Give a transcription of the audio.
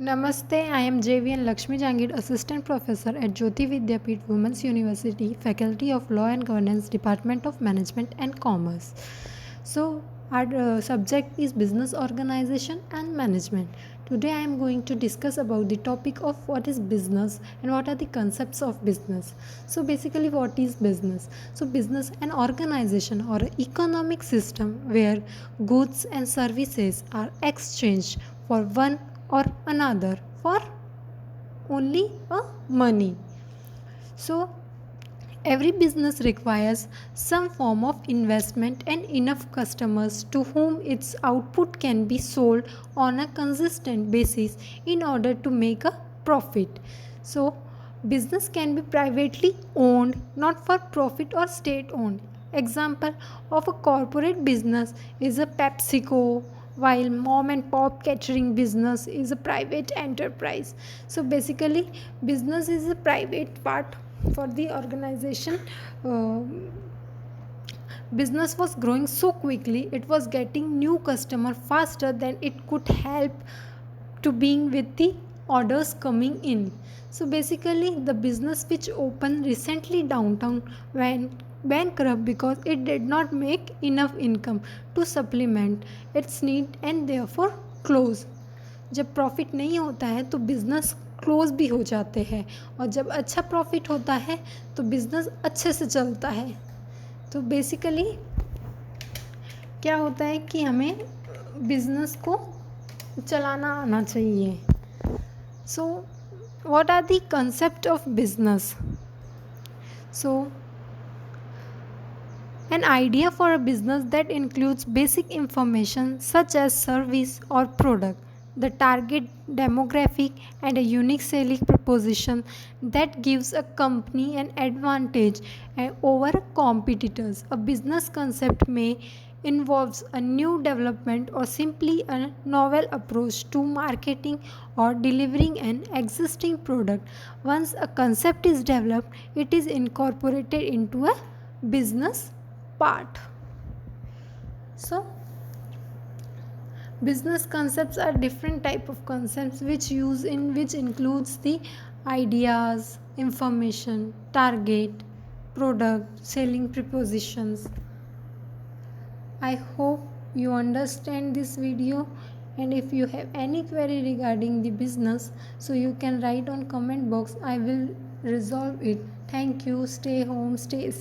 Namaste, I am JVN Lakshmi Jangir, Assistant Professor at Jyoti Vidyapeeth Women's University, Faculty of Law and Governance, Department of Management and Commerce. So, our subject is business organization and management. Today I am going to discuss about the topic of what is business and what are the concepts of business. So basically what is business? So business an organization or an economic system where goods and services are exchanged for one or another for only a money. So every business requires some form of investment and enough customers to whom its output can be sold on a consistent basis in order to make a profit. So business can be privately owned, not for profit, or state owned. Example of a corporate business is a PepsiCo, while mom and pop catering business is a private enterprise. So basically business is a private part for the organization. uh, Business was growing so quickly, it was getting new customer faster than it could help to being with the orders coming in. So basically the business which opened recently downtown went bankrupt because it did not make enough income to supplement its need and therefore close. जब profit नहीं होता है तो business close भी हो जाते हैं, और जब अच्छा प्रॉफिट होता है तो बिज़नेस अच्छे से चलता है. तो बेसिकली क्या होता है कि हमें बिज़नेस को चलाना आना चाहिए. So what are the concept of business? So an idea for a business that includes basic information such as service or product, the target demographic, and a unique selling proposition that gives a company an advantage over competitors. A business concept may involves a new development or simply a novel approach to marketing or delivering an existing product. Once a concept is developed, it is incorporated into a business part. So business concepts are different type of concepts which includes the ideas, information, target, product, selling propositions. I hope you understand this video, and if you have any query regarding the business, so you can write on comment box. I will resolve it. Thank you. Stay home, stay safe.